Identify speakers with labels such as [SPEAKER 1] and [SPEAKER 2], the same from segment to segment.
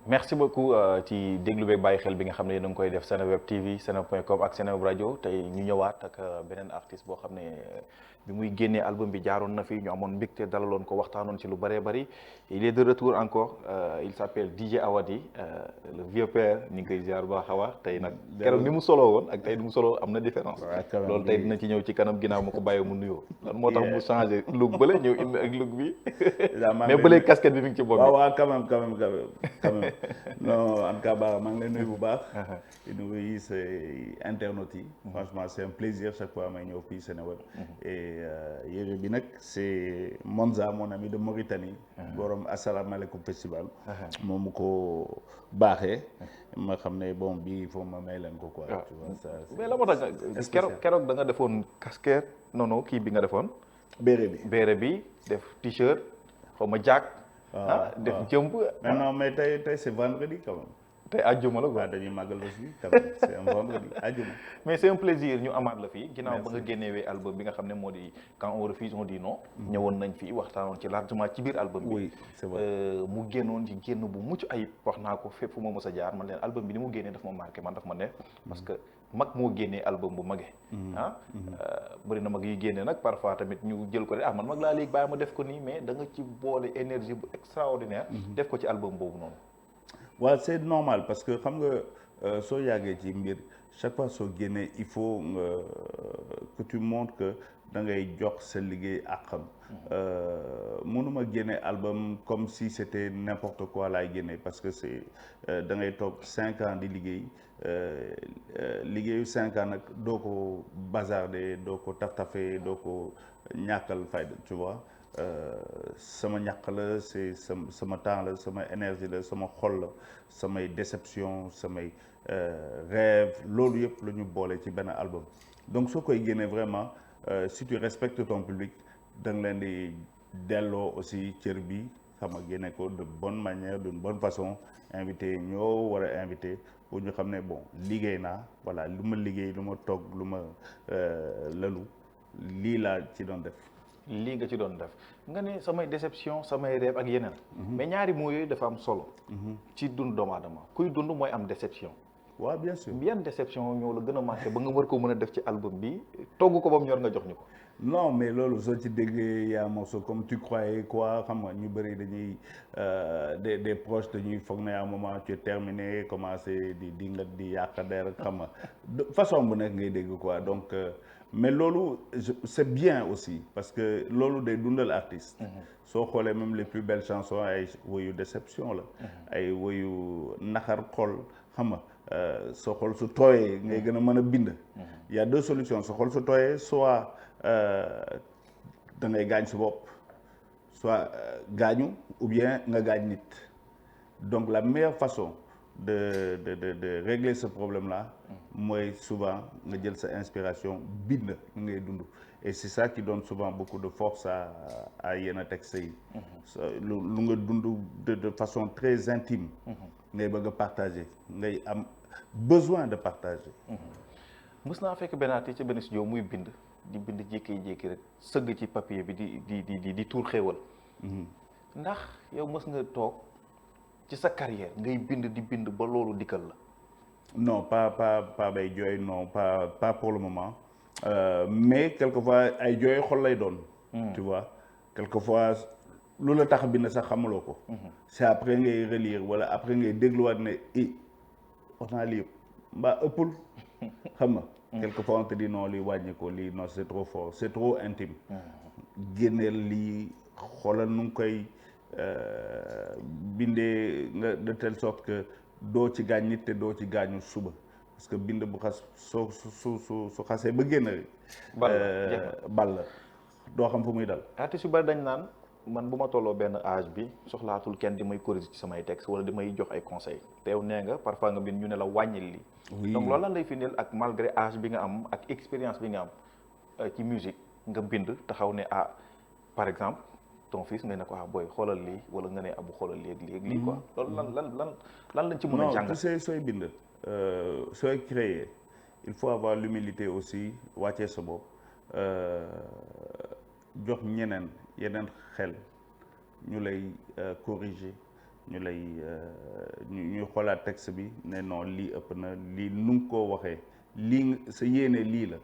[SPEAKER 1] merci beaucoup ci déglu beeg bàyyi xel bi nga xam ne yéen a ngi koy def Seneweb TV seneweb.com ak Seneweb rajo tey ñu ñëwaat ak beneen artiste boo xam ne bi muy génnee album bi jaaroon na fi ñu amoon mbégte dalaloon ko waxtaanoon ci lu bëree bëri il est de retour encore il s'appelle DJ Awadi le vieux père ñu ngi koy ziar bu baax a wax tey nag keroog ni mu soloo woon ak tey ni mu soloo am na différence loolu tey dina ci ñëw ci kanam ginnaaw ma ko bàyyee mu nuyoo lan moo tax mu changé look bële ñëw indi ak look bi mais bële casquette bi mi ngi ci bopp bi
[SPEAKER 2] waaw quand même non en tout cas maa ngi lay nuyu bu baax di nuyu say internautes yi franchement c'est un plaisir chaque fois may ñëw fii Seneweb et yére bi nag c'est Monza mon ami de Mauritanie borom asalaamaaleykum festival moom mu ko baaxee ma xam ne bon bi il faut ma may leen ko quoi tu vois ça
[SPEAKER 1] mais la moo tax keroog da nga defoon casquette non kii bi nga defoon béere bi def t-shirt xaw ma jaak def jëmp
[SPEAKER 2] non mais tey c'est vendredi quand même
[SPEAKER 1] tey àjjuma la quoi
[SPEAKER 2] dañuy màggal bés bi quand même c'est un vendredi àjjuma
[SPEAKER 1] mais c'est un plaisir ñu amaat la fii ginnaaw ba nga génnewee album bi nga xam ne moo di quand on refuse on dit non ñëwoon nañ fii waxtaanoon ci largement ci biir album bi
[SPEAKER 2] oui c'est vrai
[SPEAKER 1] mu génnoon ci génn bu mucc ayib wax naa ko fépp fu ma mës a jaar man leen album bi ni mu génnee daf ma marqué man daf ma neex parce que mag moo génnee album bu magee bëri na mag yi génnee nag parfois tamit ñu jël ko de man mag laa léegi bàyyi ma def ko nii mais da nga ci boole énergie bu extraordinaire def ko ci album boobu noonu
[SPEAKER 2] waaw c'est normal parce que xam nga soo yàggee ci mbir chaque fois soo génnee il faut que tu montres que da ngay jox sa liggéey àqam mënuma génne album comme si c'était n'importe quoi laay génne parce que c'est da ngay toog 5 ans di liggéey liggéeyu 5 ans nag doo ko bazarder doo ko taf-tafee doo ko ñàkkal fayda tu vois sama ñàkk la c'est sama temps la sama énergie la sama xol la samay déception samay rêve loolu yëpp la ñu boole ci benn album donc soo koy génnee vraiment si tu respectes ton public da nga leen di delloo aussi cër bi xam nga génne ko de bonne manière d'une bonne façon invité ñoo war a invité pour ñu xam ne bon liggéey naa voilà lu ma liggéey lu ma toog lu ma lalu lii laa ci doon def
[SPEAKER 1] lii nga ci doon def nga ne samay déception samay rêve ak yeneen mais ñaari mots yooyu dafa am solo ci dund doomu aadama kuy dund mooy am déception
[SPEAKER 2] waaw bien sûr
[SPEAKER 1] yan déception ñoo la gën a marqué ba nga war ko mën a def ci album bi togg ko ba mu ñor nga jox ñu ko
[SPEAKER 2] non mais loolu soo ci déggee yaa morceau comme tu croyais quoi xam nga ñu bëri dañuy des proches dañuy foog ne à un moment tu es terminé commencé di nga di yàq der xam nga façon bu nekk ngay dégg quoi donc mais loolu c'est bien aussi parce que loolu day dundal artiste soo xoolee même les plus belles chansons ay woyu déception la ay woyu naxar xol xam nga sa xol su tooyee ngay gën a mën a bind il y a deux solutions sa xol su tooyee soit da ngay gaañ sa bopp soit gaañu ou bien nga gaañ nit donc la meilleure façon de régler ce problème là mooy souvent nga jël sa inspiration bind ngay dund et c'est ça qui donne souvent beaucoup de force à yenn textes yi lu nga dund de façon très intime ngay bëgg a partager ngay am besoin de partager
[SPEAKER 1] mës naa fekk benn artiste ci benn studio muy bind di bind jékki-jékki rek sëgg ci papier bi di tuur xéewal ndax yow mës nga toog ci sa carrière ngay bind di bind ba loolu dikkal la
[SPEAKER 2] non pas bay jooy non pas pour le moment mais quelquefois ay jooy xol lay doon tu vois quelquefois lu la tax bind sax xamuloo ko c'est après ngay relire wala après ngay dégluwaat ne on a lii mbaa ëppul xam nga quelquefois on te dit non lii wàññi ko lii non c'est trop fort c'est trop intime génneel lii xoolal nu ngi koy bindee nga de telle sorte que doo ci gaañ nit te doo ci gaañu suba parce que bind bu xas su xasee ba génn rek bal la doo xam fu muy dal
[SPEAKER 1] artistes yu bari dañ naan man bu ma tolloo benn âge bi soxlaatul kenn di may corriger ci samay texte wala di may jox ay conseils te yow nee nga parfois nga bind ñu ne la wàññil li donc loolu lan lay firndeel ak malgré âge bi nga am ak expérience bi nga am ci musique nga bind taxaw ne par exemple ton fils nga ne ko booy xoolal lii wala nga ne abu xoolal lii quoi loolu lan lañ ci mën a jàng.
[SPEAKER 2] non tu sais sooy bind sooy créer il faut avoir l'humilité aussi wàccee sa bopp jox yeneen xel ñu lay corriger ñu lay ñuy xoolaat texte bi ne non lii ëpp na lii nu nga koo waxee lii sa yéene lii la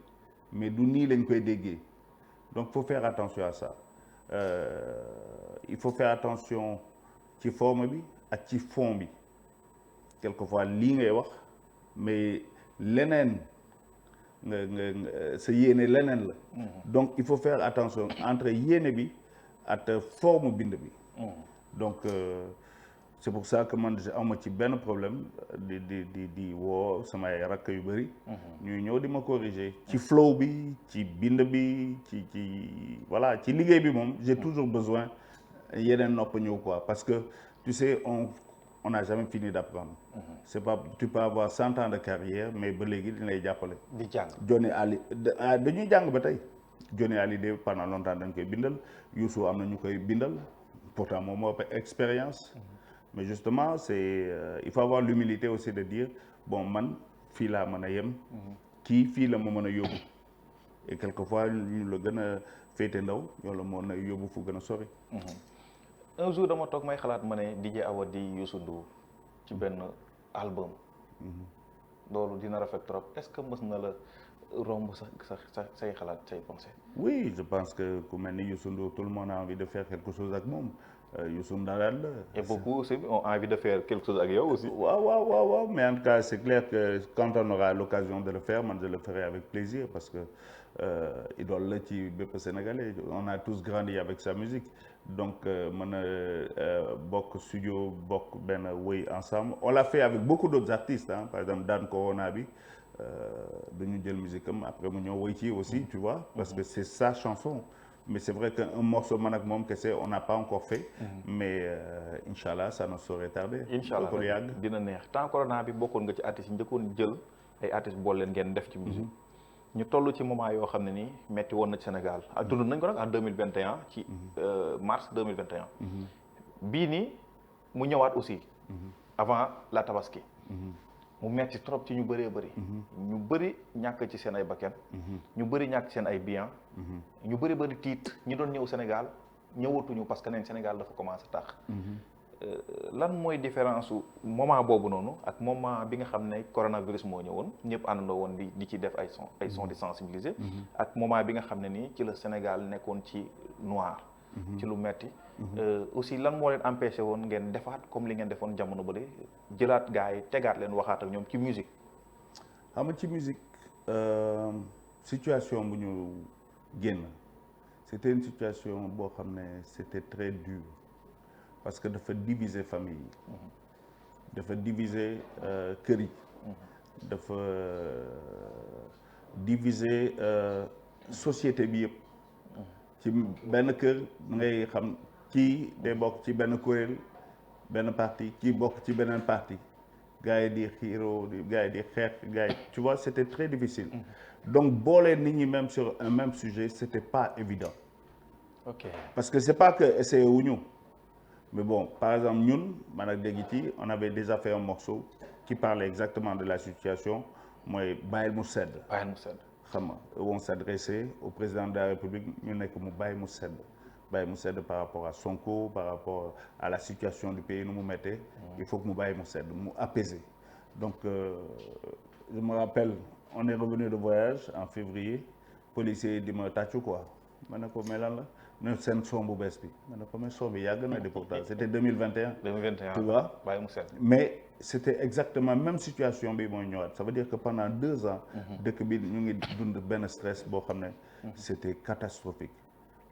[SPEAKER 2] mais du nii lañ koy déggee donc il faut faire attention à ça il faut faire attention ci forme bi ak ci fond bi quelquefois lii ngay wax mais leneen nga sa yéene leneen la donc il faut faire attention entre yéene bi ak forme bind bi donc c'est pour ça que man awma ci benn problème di woo samay rakk yu bëri ñuy ñëw di ma corriger ci flow bi ci bind bi ci voilà ci liggéey bi moom j'ai toujours besoin yeneen nopp ñëw quoi parce que tu sais on n'a jamais fini d'apprendre c'est pas tu peux avoir 100 ans de carrière mais ba léegi dina lay jàppale
[SPEAKER 1] di jàng
[SPEAKER 2] Johnny Ali dañuy jàng ba tey Johnny Hallyday pendant longtemps dañ koy bindal Youssou am na ñu koy bindal pourtant moom moo ëpp expérience mais justement c'est il faut avoir l'humilité aussi de dire bon man fii laa mën a yem kii fii la ma mën a yóbbu et quelquefois ñu la gën a féete ndaw ñoo la mën a yóbbu fu gën a sori
[SPEAKER 1] un jour dama toog may xalaat ma ne DJ Awadi Youssou Ndour ci benn album loolu dina rafet trop est-ce que mës na la romb say xalaat say pensée
[SPEAKER 2] oui je pense que ku mel ni Youssou Ndour tout le monde a envie de faire quelque chose ak moom Youssou Ndour
[SPEAKER 1] et beaucoup aussi ont envie de faire quelque chose avec yow aussi
[SPEAKER 2] waaw mais en tout cas c'est clair que quand on aura l'occasion de le faire man je le ferai avec plaisir parce que idole la ci bépp Sénégalais on a tous grandi avec sa musique donc mën a bokk studio bokk benn wëy ensemble on l'a fait avec beaucoup d'autres artistes par exemple Dan Corona bi dañu jël musique am après mu ñëw wëy ci aussi tu vois parce que c'est sa chanson mais c'est vrai qu'un morceau man ak moom kese on n'a pas encore fait mais inchallah ça ne saurait tarder
[SPEAKER 1] inchallah dina neex temps corona bi bokkoon nga ci artistes yi njëkkoon jël ay artistes boole leen ngeen def ci musique ñu toll ci moment yoo xam ne nii metti woon na ci Sénégal ak dund nañ ko nag en 2021 ci mars 2021 bii nii mu ñëwaat aussi avant la tabaski mu metti trop ci ñu bëree bëri ñu bëri ñàkk ci seen ay bakkan ñu bëri ñàkk seen ay biens ñu bëri tiit ñi doon ñëw Sénégal ñëwatuñu parce que neen Sénégal dafa commencé tax lan mooy différence su moment boobu noonu ak moment bi nga xam ne coronavirus moo ñëwoon ñëpp àndandoo woon di ci def ay son di sensibiliser ak moment bi nga xam ne nii ci la Sénégal nekkoon ci noir ci lu metti aussi lan moo leen empêché woon ngeen defaat comme li ngeen defoon jamono bële jëlaat gars yi tegaat leen waxaat ak ñoom ci musique
[SPEAKER 2] xam nga ci musique situation bu ñu génn c'était une situation boo xam ne c'était très dur parce que dafa diviser famille yi dafa diviser kër yi dafa diviser société bi yëpp ci benn kër ngay xam kii day bokk ci benn kuréel benn parti kii bokk ci beneen parti gars yi di xiiroo gars yi di xeex gars yi tu vois c'était très difficile donc boole nit ñi même sur un même sujet c'était pas évident
[SPEAKER 1] ok
[SPEAKER 2] parce que c'est pas que essayé wuñu mais bon par exemple ñun man ak Déguiti on avait déjà fait un morceau qui parlait exactement de la situation mooy bàyyil mu sedd xam nga on s'adressait au président de la République ñu nekk mu bàyyi mu sedd par rapport à Sonko par rapport à la situation du pays nu mu mettee il faut que mu bàyyi mu sedd mu apaiser donc je me rappelle on est revenu de voyage en février policier yi di ma tàccu quoi ma ne ko mais lan la ne seen son bu bees bi ma ne ko mais son bi yàgg na de pourtant c'était 2021 tu vois
[SPEAKER 1] bàyyi mu sedd
[SPEAKER 2] mais c'était exactement même situation bi mooy ñëwaat ça veut dire que pendant 2 ans dëkk bi ñu ngi dund benn stress boo xam ne c'était catastrophique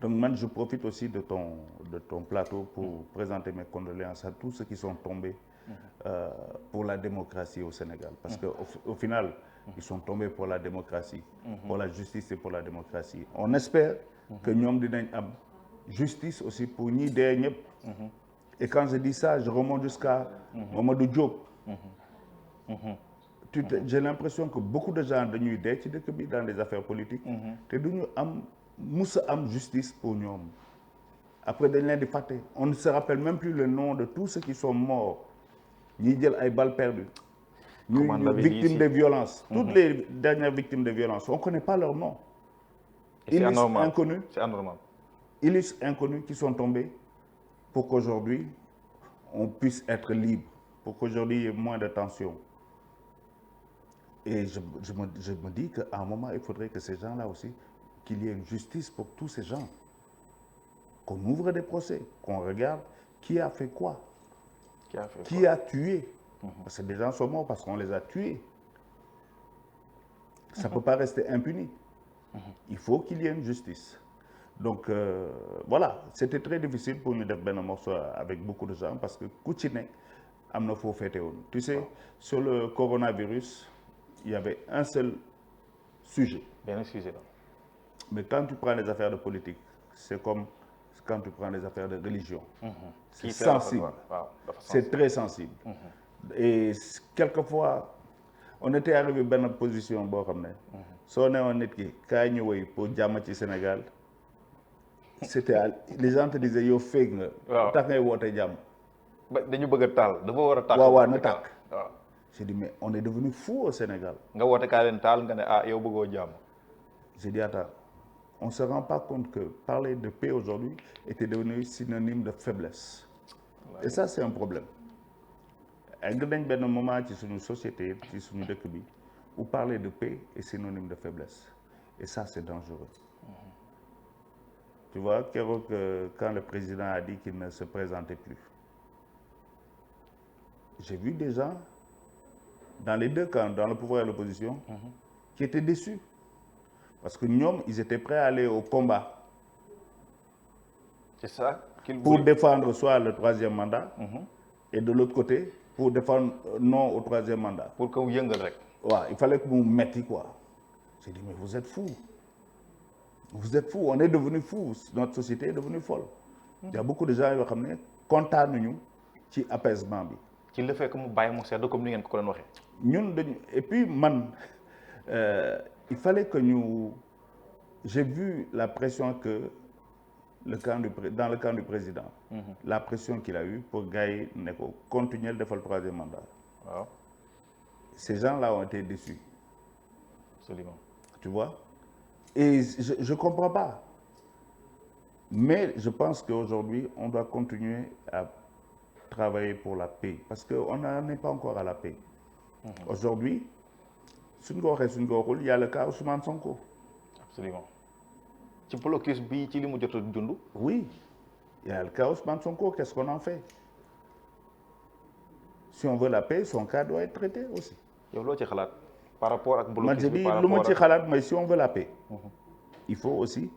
[SPEAKER 2] donc man je profite aussi de ton plateau pour présenter mes condoléances à tous ceux qui sont tombés pour la démocratie au Sénégal parce que au final ils sont tombés pour la démocratie pour la justice et pour la démocratie on espère que ñoom dinañ am justice aussi pour ñi dee ñëpp et quand je dis ça je remonte jusqu'à Mamadou Diop j'ai l'impression que beaucoup de gens dañuy dee ci dëkk bi dans des affaires politiques te duñu am musa am justice pour ñoom après dañ leen di fàtte on ne se rappelle même plus le nom de tous ceux qui sont morts ñiy jël ay balles perdues ñuy victimes de violences toutes les dernières victimes de violences on connaît pas leur nom illustres inconnus
[SPEAKER 1] c'est anormal
[SPEAKER 2] illustres inconnus qui sont tombés pour qu'aujourd'hui on puisse être libre, pour qu'aujourd'hui il y ait moins de tension. Et je me dis qu'à un moment, il faudrait que ces gens-là aussi, qu'il y ait une justice pour tous ces gens. Qu'on ouvre des procès, qu'on regarde qui a fait quoi, qui a tué. Parce que des gens sont morts parce qu'on les a tués. Ça ne peut pas rester impuni. Il faut qu'il y ait une justice. Donc voilà, c'était très difficile pour nous de faire un morceau avec beaucoup de gens parce que Koutinek, amna fo fété won. Tu sais, sur le coronavirus, il y avait un seul sujet.
[SPEAKER 1] Bien sujet.
[SPEAKER 2] Mais quand tu prends les affaires de politique, c'est comme quand tu prends les affaires de religion. C'est sensible. C'est très sensible. Et quelquefois, on était arrivé à une position, si on est un nit quand on pour Djamati Sénégal, les gens te disaient, yo fake nga, tak ngay wote jàmm.
[SPEAKER 1] dañu bëgg a taal dafa war a tàkk.
[SPEAKER 2] waaw na tàkk. J'ai dit mais on est devenu fou au Sénégal.
[SPEAKER 1] nga woote kaa leen taal nga ne ah yow bëggoo jàmm.
[SPEAKER 2] J'ai dit attends, on ne se rend pas compte que parler de paix aujourd'hui était devenu synonyme de faiblesse. Ouais. Et ça c'est un problème. Egg nañ benn moment ci suñu société ci suñu dëkk bi où parler de paix est synonyme de faiblesse. Et ça c'est dangereux. Tu vois, quand le président a dit qu'il ne se présentait plus, j'ai vu des gens, dans les deux camps, dans le pouvoir et l'opposition, qui étaient déçus. Parce que nous, ils étaient prêts à aller au combat.
[SPEAKER 1] C'est ça qu'ils
[SPEAKER 2] pour défendre soit le troisième mandat, et de l'autre côté, pour défendre non au troisième mandat.
[SPEAKER 1] Pour que vous y ayez.
[SPEAKER 2] Ouais, il fallait que vous mettiez quoi. J'ai dit, mais vous êtes fous. Vous êtes fous, on est devenu fous, notre société est devenue folle. Il y a beaucoup de gens qui sont contents de nous, qui apaisement.
[SPEAKER 1] Qui le fait comme vous avez comme
[SPEAKER 2] nous. Et puis, il fallait que nous... J'ai vu la pression que, dans le camp du président, la pression qu'il a eue pour gagner, continuer de faire le troisième mandat.
[SPEAKER 1] Wow.
[SPEAKER 2] Ces gens-là ont été déçus.
[SPEAKER 1] Absolument.
[SPEAKER 2] Tu vois? Et je ne comprends pas. Mais je pense qu'aujourd'hui, on doit continuer à travailler pour la paix. Parce qu'on n'en est pas encore à la paix. Aujourd'hui, il y a le cas Ousmane Sonko.
[SPEAKER 1] Absolument. Tu peux le
[SPEAKER 2] Oui. Il y a le cas Ousmane Sonko. Qu'est-ce qu'on en fait? Si on veut la paix, son cas doit être traité aussi.
[SPEAKER 1] Par rapport à
[SPEAKER 2] mais si on veut la paix, il faut aussi,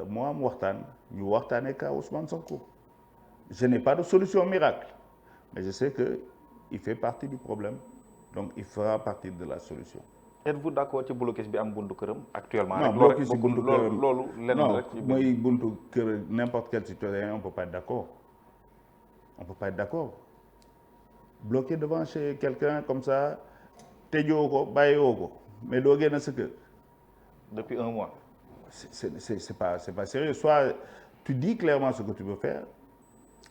[SPEAKER 2] moi, nous cas Ousmane Sonko. Je n'ai pas de solution miracle, mais je sais qu'il fait partie du problème, donc il fera partie de la solution.
[SPEAKER 1] Êtes-vous d'accord avec le blocus actuellement?
[SPEAKER 2] Non, blocus n'importe quel citoyen, on ne peut pas être d'accord. On ne peut pas être d'accord. Bloqué devant chez quelqu'un comme ça, mais
[SPEAKER 1] depuis un mois.
[SPEAKER 2] C'est pas sérieux. Soit tu dis clairement ce que tu veux faire,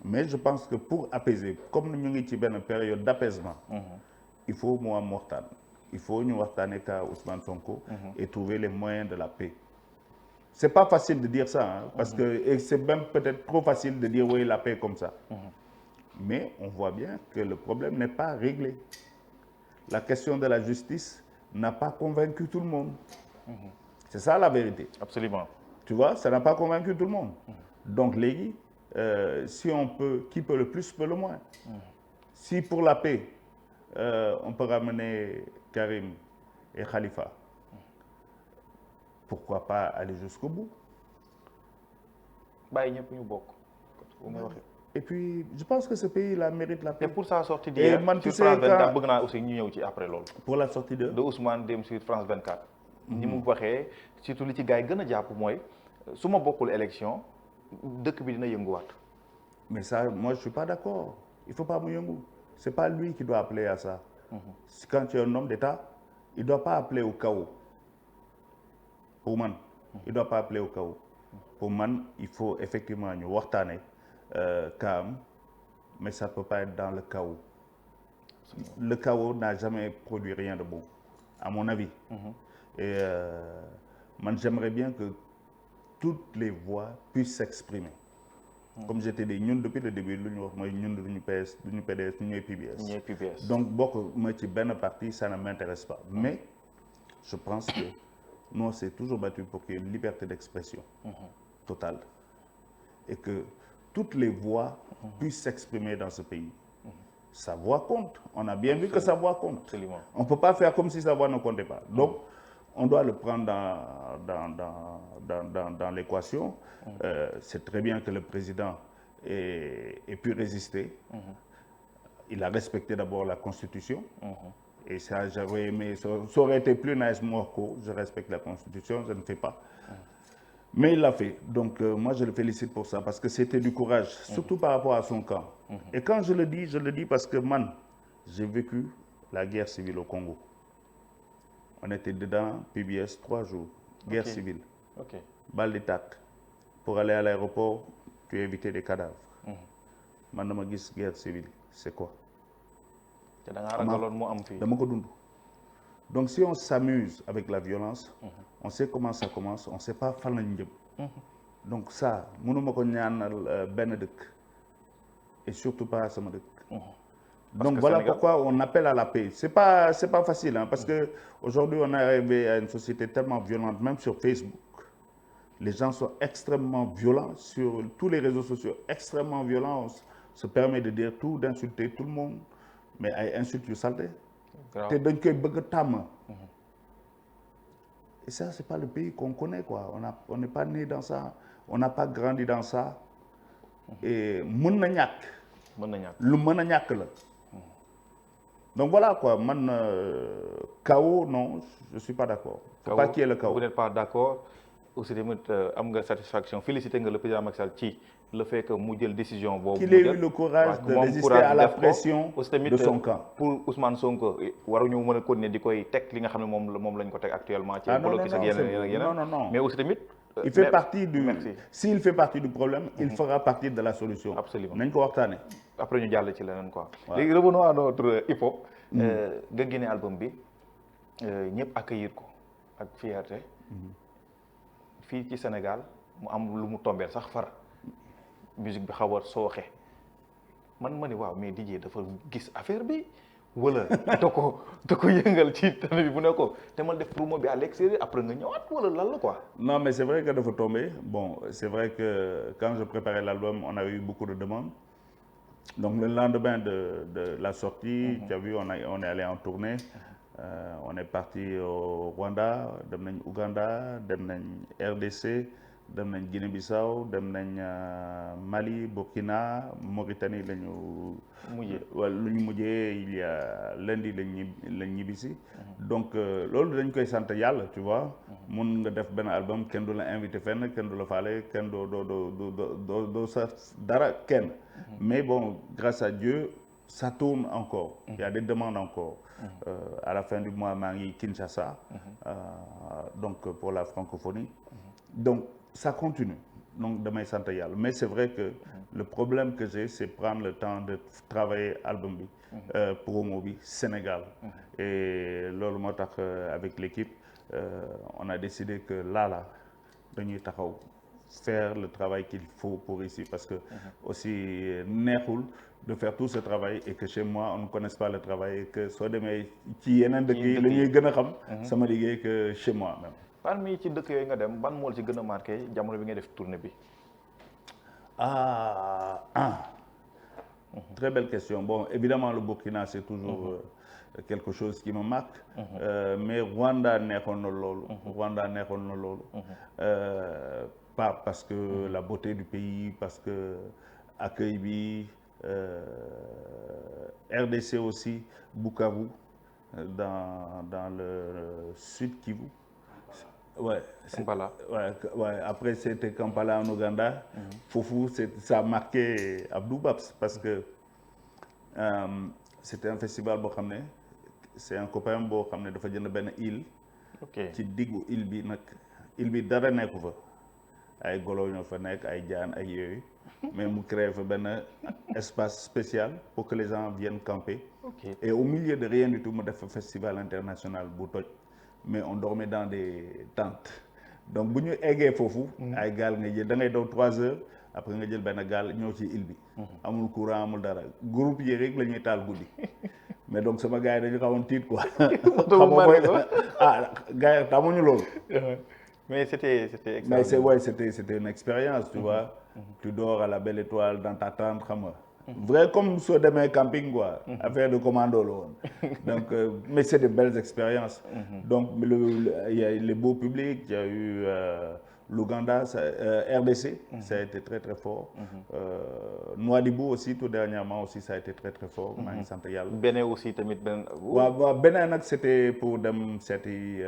[SPEAKER 2] mais je pense que pour apaiser, comme nous sommes dans une période d'apaisement, il faut moi mortal. Il faut nous avec Ousmane Sonko et trouver les moyens de la paix. C'est pas facile de dire ça, parce que c'est même peut-être trop facile de dire oui la paix comme ça. Mais on voit bien que le problème n'est pas réglé. La question de la justice n'a pas convaincu tout le monde. C'est ça la vérité.
[SPEAKER 1] Absolument.
[SPEAKER 2] Tu vois, ça n'a pas convaincu tout le monde. Donc, Légui, si on peut, qui peut le plus, peut le moins. Si pour la paix, on peut ramener Karim et Khalifa, pourquoi pas aller jusqu'au bout? Et puis, je pense que ce pays-là mérite la paix.
[SPEAKER 1] Et pour sa sortie d'hier, sur France 24, aussi après l'autre.
[SPEAKER 2] Pour la sortie de
[SPEAKER 1] Ousmane Dem sur France 24. Ni mu waxee surtout li ci gars yi gën a jàpp mooy su ma bokkul élection dëkk bi dina yënguwaat.
[SPEAKER 2] Mais ça, moi je suis pas d'accord. Il faut pas mu yëngu. C'est pas lui qui doit appeler à ça. Quand tu es un homme d'État, il doit pas appeler au chaos. Pour man, il doit pas appeler au chaos. Pour man, il faut effectivement ñu waxtaane calme, mais ça peut pas être dans le chaos. Le chaos n'a jamais produit rien de bon, à mon avis. Et moi, j'aimerais bien que toutes les voix puissent s'exprimer. comme je t'ai dit ñun depuis le début lu ñu wax mooy ñun duñu PS duñu PDS ñu ñooy PBS.
[SPEAKER 1] ñooy PBS.
[SPEAKER 2] donc bokk ma ci benn parti ça ne m'intéresse pas mais je pense que nous on s'est toujours battu pour qu'il y ait une liberté d'expression totale et que toutes les voix puissent s'exprimer dans ce pays. Sa voix compte. On a bien vu que sa voix compte.
[SPEAKER 1] Absolument.
[SPEAKER 2] On ne peut pas faire comme si sa voix ne comptait pas. Donc, on doit le prendre dans l'équation. C'est très bien que le président ait pu résister. Il a respecté d'abord la Constitution. Et ça, j'aurais aimé, ça aurait été plus nice, Morco. Je respecte la Constitution, je ne fais pas. Mais il l'a fait. Donc, moi, je le félicite pour ça, parce que c'était du courage, surtout par rapport à son camp. Et quand je le dis parce que, man, j'ai vécu la guerre civile au Congo. On était dedans, PBS, 3 jours. Guerre civile. Balle d'attaque. Pour aller à l'aéroport, tu es évité des cadavres. Man, dama gis guerre civile, c'est quoi? Dama ko dund. Donc si on s'amuse avec la violence, on sait comment ça commence, on ne sait pas fan lañ jëm. Donc ça, mënuma ko ñaanal benn dëkk et surtout pas sama dëkk. Donc voilà Sénégal, pourquoi on appelle à la paix. C'est pas facile, hein, parce que aujourd'hui on est arrivé à une société tellement violente, même sur Facebook. Les gens sont extrêmement violents sur tous les réseaux sociaux, extrêmement violents. On se permet de dire tout, d'insulter tout le monde, mais ay insultes yu salté. te dañ koy bëgg a tàmm. Et ça, c'est pas le pays qu'on connaît, quoi. On n'est pas né dans ça, on n'a pas grandi dans ça. Et mën na ñàkk. Lu mën a ñàkk la. Donc voilà, quoi. Man, chaos, non, je suis pas d'accord. Faut pas qu'il y ait le chaos.
[SPEAKER 1] Vous n'êtes pas d'accord. Aussi tamit am nga satisfaction félicité nga le président Macky Sall ci le fait que mu jël décision boobu.
[SPEAKER 2] Qu'il ait eu le courage de résister à la pression de son camp.
[SPEAKER 1] Pour Ousmane Sonko waruñu mën a continuer di koy teg li nga xam ne moom lañ ko teg actuellement. ci bloqué ak yeneen
[SPEAKER 2] non.
[SPEAKER 1] mais aussi tamit.
[SPEAKER 2] Il fait partie du. S'il fait partie du problème, il fera partie de la solution.
[SPEAKER 1] Absolument.
[SPEAKER 2] nañ ko waxtaanee.
[SPEAKER 1] Après ñu jàll ci leneen quoi. léegi revenons à notre hip-hop. nga génne album bi ñëpp accueillir ko ak fierté. fii ci Sénégal mu am lu mu tombeel sax far musique bi xaw a sooxe man ma ni waaw mais DJ dafa gis affaire bi wala da ko yëngal ci tane bi bu ne ko te man def promo bi à l'extérieur après nga ñëwaat wala lan la quoi.
[SPEAKER 2] Non mais c'est vrai que dafa tombé bon c'est vrai que quand je préparais l'album on a eu beaucoup de demandes donc le lendemain de la sortie tu as vu on est allé en tournée. On est parti au Rwanda, dem nañ Ouganda, dem nañ RDC, dem nañ Guinée-Bissau, dem nañ Mali, Burkina, Mauritanie la ñu mujjee il y a lundi lañ ñibbisi. Donc loolu dañ koy sant yàlla tu vois. mun nga def benn album kenn du la invité fenn kenn du la faale kenn doo sa dara kenn. Mais bon grâce à Dieu ça tourne encore. Il y a des demandes encore. À la fin du mois maa ngi Kinshasa. Donc pour la francophonie. Donc ça continue. Donc damay sant yàlla mais c'est vrai que le problème que j'ai c'est prendre le temps de travailler album bi. Promo bi Sénégal. Et loolu moo tax avec l'équipe on a décidé que là dañuy taxaw faire le travail qu'il faut pour ici parce que aussi neexul de faire tout ce travail et que chez moi on ne connaisse pas le travail et que soo demee ci yeneen dëkk yi la ñuy gën a xam sama liggéey que chez moi même.
[SPEAKER 1] parmi ci dëkk yooyu nga dem ban moo la ci gën a marqué jamono bi nga def tournée bi.
[SPEAKER 2] Très belle question. Bon évidemment le Burkina c'est toujours quelque chose qui me marque. Mais Rwanda neexoon na loolu. Pas parce que la beauté du pays parce que accueil bi. RDC aussi, Bukavu, dans le sud Kivu. Ouais, après c'était Kampala en Ouganda. Foufou, ça a marqué Abdou Babs parce que c'était un festival boo xam ne c'est un copain boo xam ne dafa jënd benn île. ci diggu île bi dara nekku fa. ay golo ñoo fa nekk ay jaan ay yooyu. Mais mu créé fa benn espace spécial pour que les gens viennent camper. Et au milieu de rien du tout mu def fa festival international bu toj. Mais on dormait dans des tentes. Donc bu ñu eggee foofu. ay gaal nga jël da ngay daw 3 heures après nga jël benn gaal ñëw ci île bi amul courant amul dara groupe yi rek la ñuy taal guddi mais donc sama gars yi dañu xawoon tiit quoi gars yi tamuñu loolu
[SPEAKER 1] mais c'était
[SPEAKER 2] mais c'était une expérience tu vois tu dors à la belle étoile dans ta tente xam nga vrai comme soo demee camping quoi affaire de commando la woon donc mais c'est de belles expériences donc il y a les beaux publics il y a eu l'Ouganda RDC ça a été très très fort Nouadhibou aussi tout dernièrement aussi ça a été très très fort maa ngi sant yàlla
[SPEAKER 1] Bénin aussi tamit beneen
[SPEAKER 2] waaw Bénin nag c'était pour dem seeti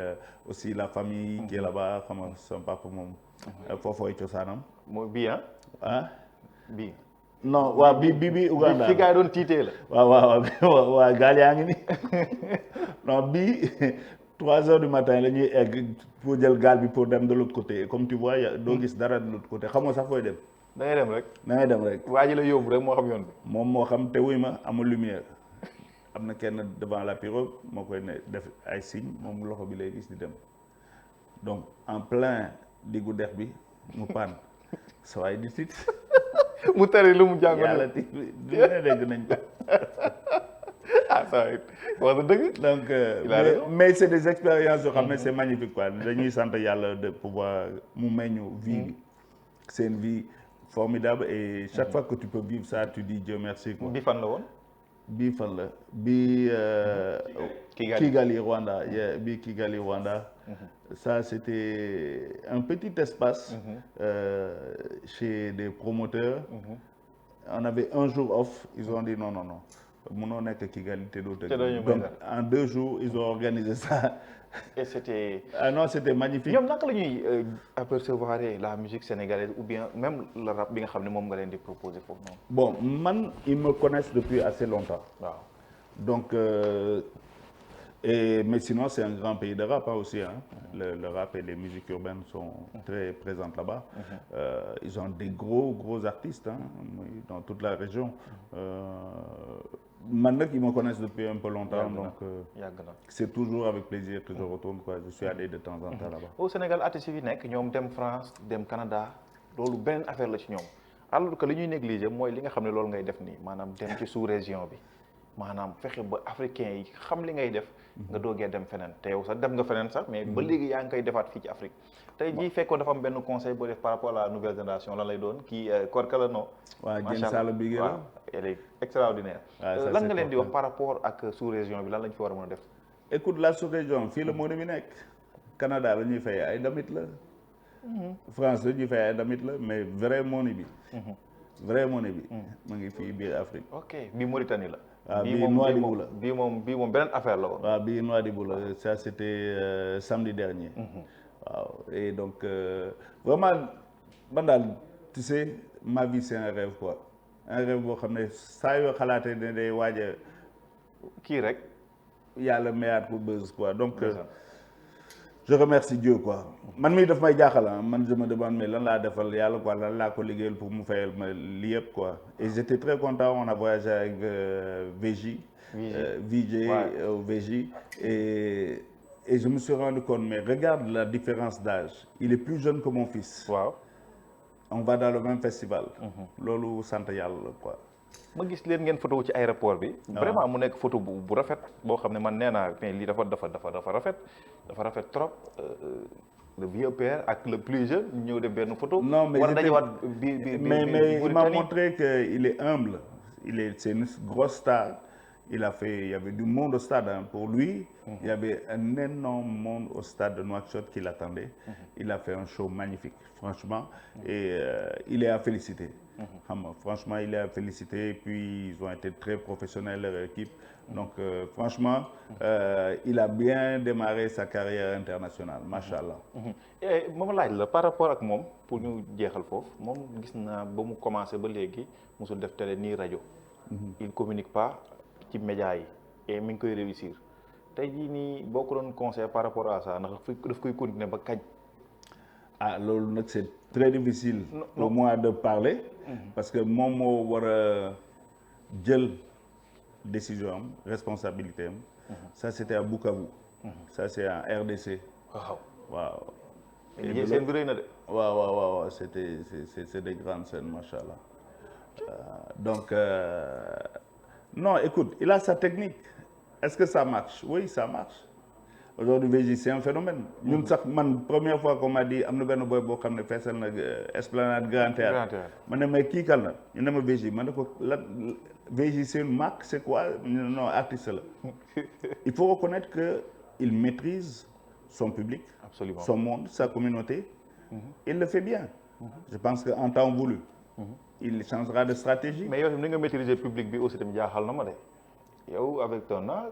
[SPEAKER 2] aussi la famille qui est là-bas xam nga son papa moom foofooy cosaanam
[SPEAKER 1] mooy bii
[SPEAKER 2] ah
[SPEAKER 1] bii
[SPEAKER 2] non waaw bi Ouganda
[SPEAKER 1] fi gars yi doon tiitee la
[SPEAKER 2] waaw gaal yaa ngi ni non bii 3 heures du matin la ñuy egg pour jël gaal bi pour dem de l'autre côté comme tu vois doo gis dara de l'autre côté xamoo sax fooy dem
[SPEAKER 1] da ngay dem rek
[SPEAKER 2] da ngay dem rek
[SPEAKER 1] waa ji la yóbbu rek moo xam yoon bi
[SPEAKER 2] moom moo xam te wuy ma amul lumière am na kenn devant la pirogue moo koy ne def ay signe moom loxo bi lay gis di dem donc en plein diggu dex bi mu paan sa waay di tiit
[SPEAKER 1] mu tari lu mu jàngoon
[SPEAKER 2] yàlla ti du ne dégg nañ ko
[SPEAKER 1] ça wax dëgg
[SPEAKER 2] donc mais c'est des expériences yoo xam ne c'est magnifique quoi dañuy sant yàlla de pouvoir mu may ñu vie bi c'est une vie formidable et chaque fois que tu peux vivre ça tu dis Dieu merci quoi
[SPEAKER 1] bi fan la woon
[SPEAKER 2] bii fan la bii Kigali Rwanda bii Kigali Rwanda ça c'était un petit espace chez des promoteurs on avait un jour off ils ont dit non mënoo nekk Kigali te doo tëgg donc en 2 jours ils ont organisé ça
[SPEAKER 1] et c'était
[SPEAKER 2] non c'était magnifique
[SPEAKER 1] ñoom naka la ñuy apercevoir la musique sénégalaise ou bien même le rap bi nga xam ne moom nga leen di proposer foofu noonu
[SPEAKER 2] bon man ils me connaissent depuis assez longtemps
[SPEAKER 1] waaw
[SPEAKER 2] donc mais sinon c'est un grand pays de rap aussi le rap et les musiques urbaines sont très présentes là-bas ils ont des gros artistes dans toute la région man nag ils me connaissent depuis un peu longtemps donc c'est toujours avec plaisir que je retourne quoi je suis allé de temps en temps là-bas
[SPEAKER 1] au Sénégal artistes yi nekk ñoom dem France dem Canada loolu beneen affaire la ci ñoom alors que li ñuy négliger mooy li nga xam ne loolu ngay def nii maanaam dem ci sous-région bi maanaam fexe ba africain yi xam li ngay def nga doogee dem feneen te yow sax dem nga feneen sax mais ba léegi yaa ngi koy defaat fii ci Afrique tey jii fekkoon dafa am benn conseil boo def par rapport à la nouvelle génération lan lay doon kii Korka no
[SPEAKER 2] waaw Dieng Sall bi
[SPEAKER 1] waaw elle est extraordinaire lan nga leen di wax par rapport ak sous-région bi lan lañ fi war a mën a def
[SPEAKER 2] écoute la sous-région fii la monnaie bi nekk Canada la ñuy fay ay damit la France la ñuy fay ay damit la mais vraie monnaie bi mu ngi fii biir Afrique
[SPEAKER 1] ok bii Mauritanie la
[SPEAKER 2] waaw bii Nouadhibou la
[SPEAKER 1] bii moom beneen affaire la woon
[SPEAKER 2] waaw bii Nouadhibou la ça c'était samedi dernier waaw et donc vraiment man daal tu sais ma vie c'est un rêve quoi un rêve boo xam ne saa yoo xalaatee ne day waaj a
[SPEAKER 1] kii rek
[SPEAKER 2] yàlla mayaat ko buzz quoi donc je remercie Dieu quoi man mii daf may jaaxal man je me demande mais lan laa defal yàlla quoi lan laa ko liggéeyal pour mu fayal ma lii yëpp quoi et j'étais très content on a voyagé avec VJ VJ et je me suis rendu compte mais regarde la différence d'âge il est plus jeune que mon fils
[SPEAKER 1] waaw
[SPEAKER 2] on va dans le même festival loolu sant yàlla la quoi
[SPEAKER 1] ma gis leen ngeen photo ci aéroport bi vraiment mu nekk photo bu rafet boo xam ne man nee naa mais lii dafa rafet trop le vieux père ak le plus jeune ñëw def benn photo
[SPEAKER 2] non mais
[SPEAKER 1] war a dajewaat
[SPEAKER 2] mais il m'a montré que il est humble c'est une grosse star il y avait du monde au stade pour lui il y avait un énorme monde au stade de Nouakchott qui l'attendait il a fait un show magnifique franchement et il est à féliciter franchement il est à féliciter et puis ils ont été très professionnels leur équipe donc franchement il a bien démarré sa carrière internationale machallah
[SPEAKER 1] moom laaj la par rapport ak moom pour ñu jeexal foofu moom gis naa ba mu commencé ba léegi musul def télé nii rajo il communique pas ci médias yi et mi ngi koy réussir tey jii nii boo ko doon conseil par rapport à ça ndax daf koy continuer ba kañ
[SPEAKER 2] loolu nag c'est très difficile pour moi de parler parce que moom moo war a jël décision am responsabilité am ça c'était à Bukavu ça c'est en RDC
[SPEAKER 1] waaw
[SPEAKER 2] waaw
[SPEAKER 1] seen bi rëy na de
[SPEAKER 2] waaw c'est des grandes scènes machallah. Donc non écoute il a sa technique est-ce que ça marche oui ça marche aujourd'hui VJ c'est un phénomène ñun sax man première fois qu'on m'a dit am na benn boy boo xam ne feesal na Esplanade Grand Théâtre ma ne mais kii kan la ñu ne ma VJ ma ne ko la VJ c'est une marque c'est quoi non artiste la il faut reconnaître que il maîtrise son public. Absolument. Son monde sa communauté. Il le fait bien. Je pense que en temps voulu. Il changera de stratégie.
[SPEAKER 1] mais yow ni nga maîtriser public bi aussi tamit jaaxal na ma de yow avec ton âge.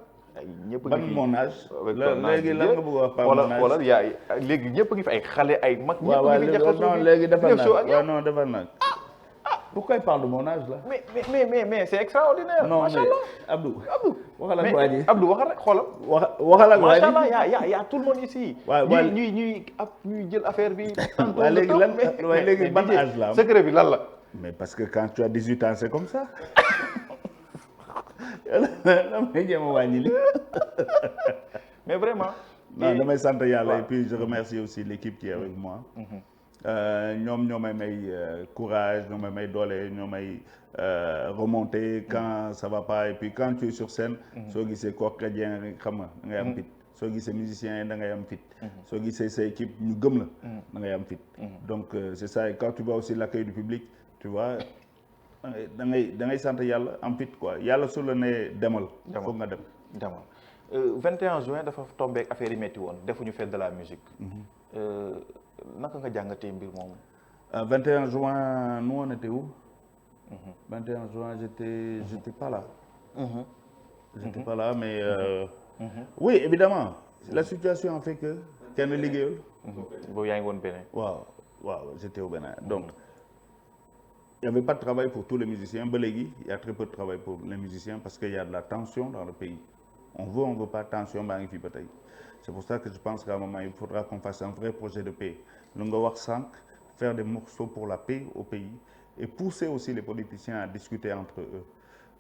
[SPEAKER 2] ñëpp ban mon âge. léegi lan nga bëgg a wax par mon âge
[SPEAKER 1] wala yaa léegi ñëpp a ngi fi ay xale ay mag.
[SPEAKER 2] ñëpp a ngi fi jaxasoo non léegi defal naa waaw non defal naa. pourquoi il parle de mon âge là.
[SPEAKER 1] mais c'est extraordinaire.
[SPEAKER 2] non mais Abdou. waxal ak waa ji
[SPEAKER 1] Abdou waxal rek xoolal.
[SPEAKER 2] waxal ak waa ji
[SPEAKER 1] macha allah y a tout le monde ici.
[SPEAKER 2] waaw
[SPEAKER 1] ñuy jël affaire bi.
[SPEAKER 2] waaw léegi lan waaye léegi ban âge la am.
[SPEAKER 1] secret bi lan la.
[SPEAKER 2] mais parce que quand tu as 18 ans c'est comme ça. damay jéem a wàññi li.
[SPEAKER 1] mais vraiment.
[SPEAKER 2] non damay sant yàlla et puis je remercie aussi l'équipe qui est avec moi. ñoom ñoo may courage ñoo may doole ñoo may remonter quand ça va pas et puis quand tu es sur scène. soo gisee comédien rek xam nga da ngay am fit. soo gisee musicien yi da ngay am fit. soo gisee sa équipe ñu gëm la. da ngay am fit. donc c'est ça et quand tu vois aussi l'accueil du public tu vois. da ngay sant yàlla am fit quoi yàlla su la nee demal. foog nga dem.
[SPEAKER 1] 21 juin dafa tombé ak affaire yi métti woon defuñu fête de la musique. naka nga jàngatee mbir moomu.
[SPEAKER 2] 21 juin nous on était où. 21 juin j'étais pas là. J'étais pas là mais. oui évidemment la situation a fait que kenn liggéeyul.
[SPEAKER 1] boobu yaa ngi woon Bénin.
[SPEAKER 2] waaw j'étais au Bénin donc. Il n'y avait pas de travail pour tous les musiciens. Il y a très peu de travail pour les musiciens parce qu'il y a de la tension dans le pays. On veut pas tension. C'est pour ça que je pense qu'à un moment, il faudra qu'on fasse un vrai projet de paix. Faire des morceaux pour la paix au pays et pousser aussi les politiciens à discuter entre eux.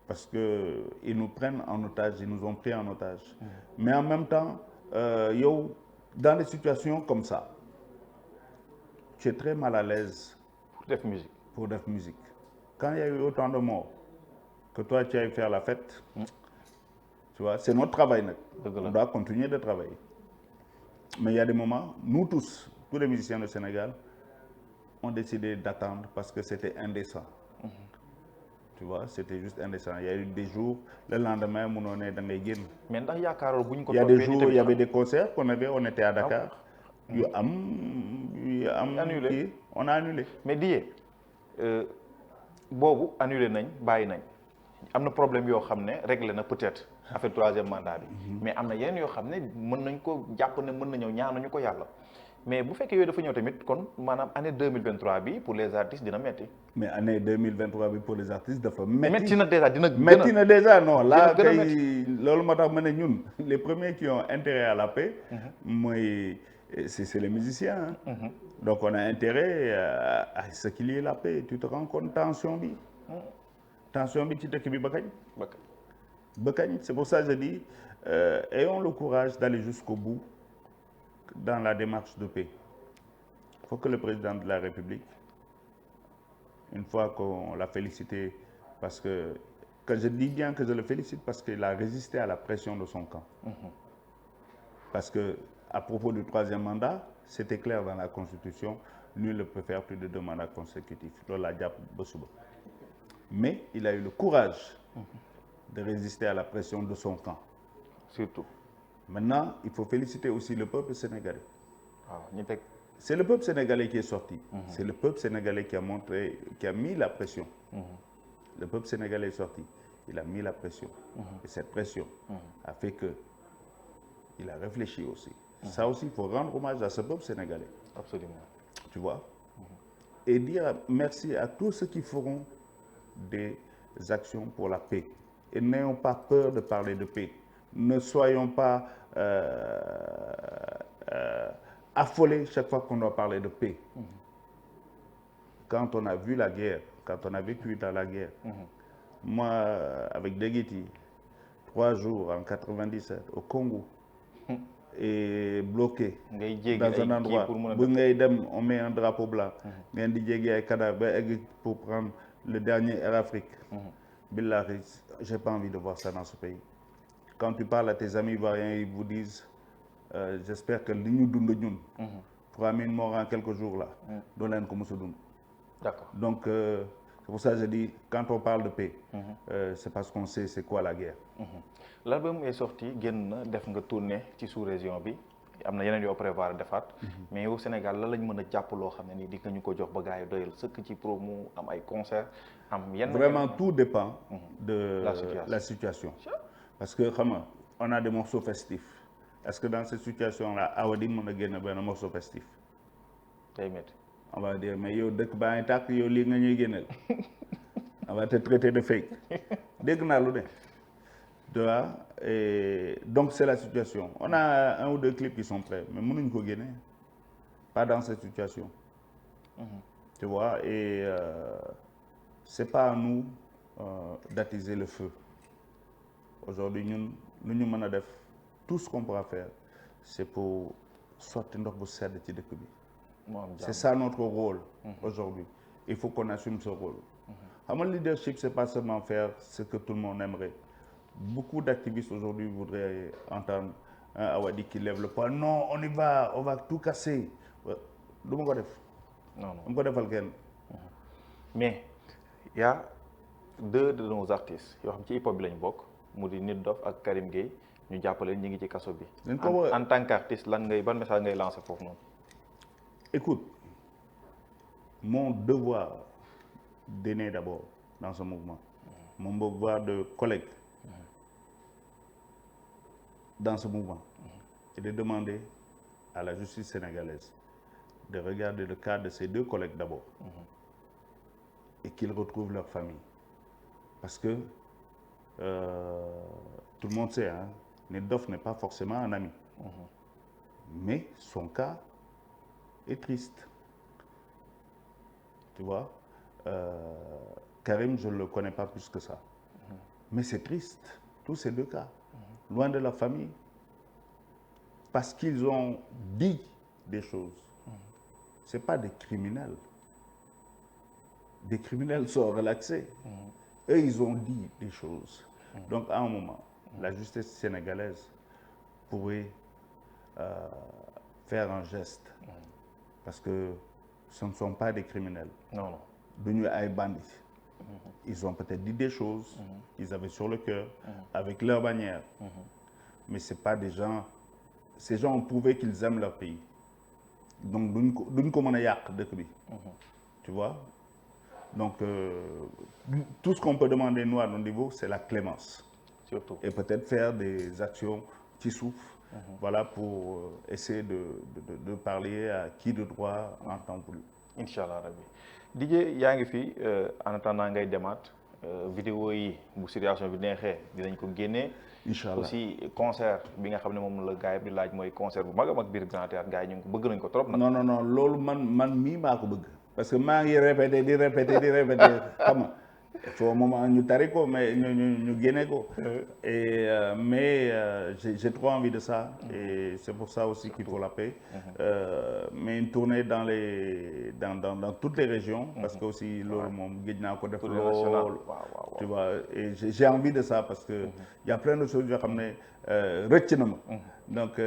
[SPEAKER 2] Parce qu'ils nous prennent en otage, ils nous ont pris en otage. Mais en même temps, dans des situations comme ça, tu es très mal à l'aise. Pour def musique. Quand il y a eu autant de morts, que toi tu ailles faire la fête, tu vois, c'est notre travail. On doit continuer de travailler. Mais il y a des moments, nous tous les musiciens du Sénégal, ont décidé d'attendre parce que c'était indécent. Tu vois, c'était juste indécent. Il y a eu des jours, le lendemain, on est dans les gaines.
[SPEAKER 1] Mais il y
[SPEAKER 2] a des jours, il y avait des concerts qu'on avait, on était à Dakar.
[SPEAKER 1] Annulé.
[SPEAKER 2] On a annulé.
[SPEAKER 1] Mais dis, boobu annulé nañ bàyyi nañ am na problème yoo xam ne réglé na peut-être affaire troisième mandat bi mais am na yeneen yoo xam ne mën nañ ko jàpp ne mën na ñëw ñaanuñu ko yàlla mais bu fekkee yooyu dafa ñëw tamit kon maanaam année 2023 bi pour les artistes dina metti.
[SPEAKER 2] mais année 2023 bi pour les artistes dafa metti
[SPEAKER 1] na déjà dina
[SPEAKER 2] metti na déjà non là kay loolu moo tax ma ne ñun les premiers qui ont intérêt à la paix mooy c'est les musiciens hein. Donc on a intérêt à ce qu'il y ait la paix. Tu te rends compte tension bi ci dëkk bi ba kañ c'est pour ça que je dis ayons le courage d'aller jusqu'au bout dans la démarche de paix. Il faut que le président de la République, une fois qu'on l'a félicité, parce que je dis bien que je le félicite parce qu'il a résisté à la pression de son camp. Parce que à propos du troisième mandat, c'était clair dans la Constitution, nul ne peut faire plus de 2 mandats consécutifs. Mais il a eu le courage de résister à la pression de son camp.
[SPEAKER 1] Surtout.
[SPEAKER 2] Maintenant, il faut féliciter aussi le peuple sénégalais. C'est le peuple sénégalais qui est sorti. C'est le peuple sénégalais qui a mis la pression. Le peuple sénégalais est sorti. Il a mis la pression. Et cette pression a fait que il a réfléchi aussi. Ça aussi, il faut rendre hommage à ce peuple sénégalais.
[SPEAKER 1] Absolument.
[SPEAKER 2] Tu vois? Et dire merci à tous ceux qui feront des actions pour la paix. Et n'ayons pas peur de parler de paix. Ne soyons pas affolés chaque fois qu'on doit parler de paix. Quand on a vu la guerre, quand on a vécu dans la guerre, moi, avec Deguiti, 3 jours en 97, au Congo, est bloqué
[SPEAKER 1] ngay jéggi
[SPEAKER 2] dans un
[SPEAKER 1] ay
[SPEAKER 2] endroit
[SPEAKER 1] kii pour mën a
[SPEAKER 2] bu
[SPEAKER 1] dem.
[SPEAKER 2] ngay dem on met un drapeau blanc ngeen di jéggi ay cadavre ba egg pour prendre le dernier Air Afrique. Billahi, j'ai pas envie de voir ça dans ce pays. Quand tu parles à tes amis ivoiriens, ils vous disent j'espère que li ñu dund ñun 3000 morts en quelques jours là doo leen ko mos a dund.
[SPEAKER 1] D'accord.
[SPEAKER 2] Donc c'est pour ça que je dis quand on parle de paix c'est parce qu'on sait c'est quoi la guerre.
[SPEAKER 1] L'album est sorti génn na def nga tournée ci sous-région bi am na yeneen yoo prévoir defaat mais au Sénégal lan lañ mën a jàpp loo xam ne nii di nga ñu ko jox ba gars yi doyal sëkk ci promo am ay concert am yenn.
[SPEAKER 2] Vraiment tout dépend de
[SPEAKER 1] La situation.
[SPEAKER 2] la situation. Parce que xam nga on a des morceaux festifs. Est-ce que dans cette situation là Awadi mën a génn benn morceau festif?
[SPEAKER 1] day métti.
[SPEAKER 2] On va dire mais yow dëkk baa ngi tàkk yow lii nga ñuy génneel. On va te traiter de fake. Dégg naa lu ne. Tu vois, et donc c'est la situation. On a un ou deux clips qui sont prêts mais mënuñ ko génne. Pas dans cette situation. Tu vois, et c'est pas à nous d'attiser le feu. Aujourd'hui ñun lu ñu mën a def tout ce qu'on pourra faire c'est pour sotti ndox bu sedd ci dëkk bi. C'est ça notre rôle aujourd'hui. Il faut qu'on assume ce rôle. Xam nga leadership c'est pas seulement faire ce que tout le monde aimerait. Beaucoup d'activistes aujourd'hui voudraient entendre un Awadi qui lève le poing. Non, on y va, on va tout casser. Du ma ko def.
[SPEAKER 1] Non, non.
[SPEAKER 2] Du ma ko defal kenn.
[SPEAKER 1] Mais il y a deux de nos artistes yoo xam ci hip hop bi lañ bokk mu di Nit Doff ak Karim Gueye ñu jàppale ñu ngi ci kaso bi. En tant qu'artiste lan ngay ban message ngay lancer foofu noonu.
[SPEAKER 2] Écoute, mon devoir d'aîné d'abord dans ce mouvement, mon devoir de collègue dans ce mouvement, est de demander à la justice sénégalaise de regarder le cas de ces deux collègues d'abord et qu'ils retrouvent leur famille. Parce que tout le monde sait, hein, Nit Doff n'est pas forcément un ami. Mais son cas est triste. Tu vois, Karim, je ne le connais pas plus que ça. Mais c'est triste, tous ces deux cas. Loin de la famille. Parce qu'ils ont dit des choses. Ce n'est pas des criminels. Des criminels sont relaxés. Eux, ils ont dit des choses. Donc, à un moment, la justice sénégalaise pourrait faire un geste. Parce que ce ne sont pas des criminels.
[SPEAKER 1] Non, non.
[SPEAKER 2] Devenus ay bandits. Ils ont peut-être dit des choses qu'ils avaient sur le cœur, avec leur manière. Mais ce n'est pas des gens... Ces gens ont prouvé qu'ils aiment leur pays. Donc, duñ ko mën a yàq dëkk bi. Tu vois? Donc, tout ce qu'on peut demander, nous, à notre niveau, c'est la clémence.
[SPEAKER 1] Surtout.
[SPEAKER 2] Et peut-être faire des actions qui souffrent, voilà, pour essayer de parler à qui de droit en temps voulu.
[SPEAKER 1] Inch'Allah rabbi. DJ yaa ngi fi en attendant ngay demaat vidéo yi bu situation bi neexee dinañ ko génnee.
[SPEAKER 2] Inch'Allah.
[SPEAKER 1] Aussi concert bi nga xam ne moom la gars yi di laaj mooy concert bu mag a mag biir Grand Théâtre gars yi ñu bëgg nañ ko trop nag.
[SPEAKER 2] Non loolu man mii maa ko bëgg. Parce que maa ngi répété xam nga il faut un moment ñu tari ko mais ñu génne ko. Mais j'ai trop envie de ça. Et c'est pour ça aussi qu'il faut la paix. Mais une tournée dans toutes les régions. Parce que aussi loolu moom géej naa ko def lool. Tu vois, et j'ai envie de ça parce que il y a plein de choses yoo xam ne rëcc na ma. Donc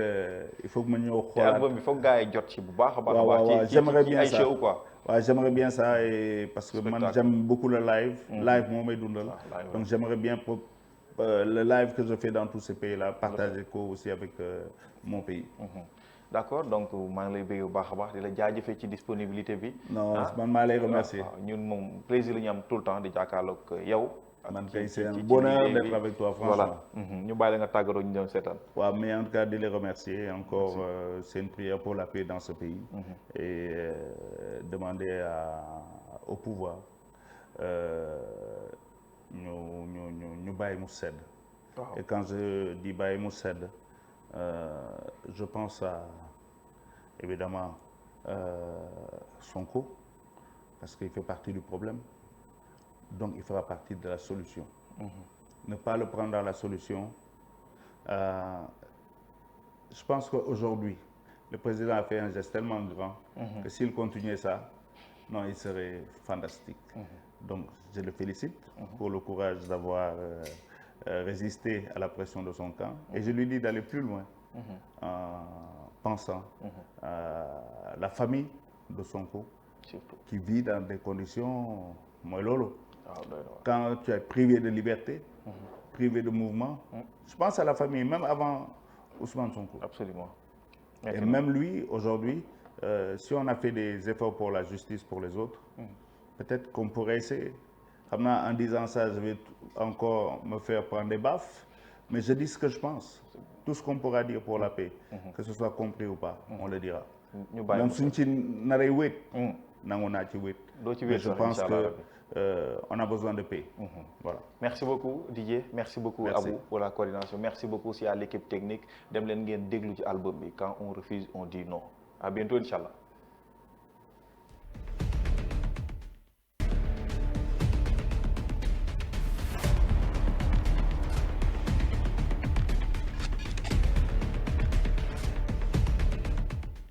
[SPEAKER 2] il faut que ma ñëw xoolaat.
[SPEAKER 1] album bi foog gars yi jot ci bu baax a baax.
[SPEAKER 2] waaw j'aimerais bien
[SPEAKER 1] ay
[SPEAKER 2] ça
[SPEAKER 1] show quoi.
[SPEAKER 2] waaw j'aimerais bien ça et parce que man j'aime beaucoup le live. Live moo may dundal. Donc j'aimerais bien le live que je fais dans tous ces pays-là partager ko aussi avec mon pays.
[SPEAKER 1] D'accord donc maa ngi lay bëgg bu baax a baax di la jaajëfee ci disponibilité bi.
[SPEAKER 2] Non man maa lay remercier.
[SPEAKER 1] ñun moom plaisir la ñu am tout le temps di jàkkaarloog yow.
[SPEAKER 2] man kay c'est un bonheur d'être avec toi franchement.
[SPEAKER 1] Voilà ñu bàyyi la nga tàggatoo ñu doon seetaan.
[SPEAKER 2] waaw mais en tout cas di les remercier encore c'est une prière pour la paix dans ce pays. Et demander au pouvoir ñu bàyyi mu sedd. Et quand je dis bàyyi mu sedd je pense à évidemment Sonko parce qu'il fait partie du problème. Donc il fera partie de la solution. Ne pas le prendre dans la solution. je pense qu'aujourd'hui, le président a fait un geste tellement grand que s'il continuait ça, non, il serait fantastique. Donc, je le félicite pour le courage d'avoir résisté à la pression de son camp. Et je lui dis d'aller plus loin en pensant à la famille de Sonko
[SPEAKER 1] surtout
[SPEAKER 2] qui vit dans des conditions mooy loolu.
[SPEAKER 1] waaw doy na waar.
[SPEAKER 2] Quand tu es privé de liberté, privé de mouvement, je pense à la famille, même avant Ousmane Sonko.
[SPEAKER 1] Absolument.
[SPEAKER 2] Et même lui, aujourd'hui, si on a fait des efforts pour la justice pour les autres, peut-être qu'on pourrait essayer. En disant ça, je vais encore me faire prendre des baffes, mais je dis ce que je pense. Tout ce qu'on pourra dire pour la paix, que ce soit compris ou pas, on le dira.
[SPEAKER 1] ñu bàyyi
[SPEAKER 2] Même
[SPEAKER 1] ko
[SPEAKER 2] suñ ci naree wéet, nangu naa ci wéet.
[SPEAKER 1] doo ci
[SPEAKER 2] Mais
[SPEAKER 1] wéet
[SPEAKER 2] je
[SPEAKER 1] sax,
[SPEAKER 2] pense
[SPEAKER 1] Inch'Allah
[SPEAKER 2] que on a besoin de paix. Voilà.
[SPEAKER 1] Merci beaucoup Didier, merci beaucoup
[SPEAKER 2] Merci.
[SPEAKER 1] Abou pour la coordination, merci beaucoup aussi à l'équipe technique dem leen ngeen déglu ci album bi quand on refuse on dit non à bientôt Inch'Allah.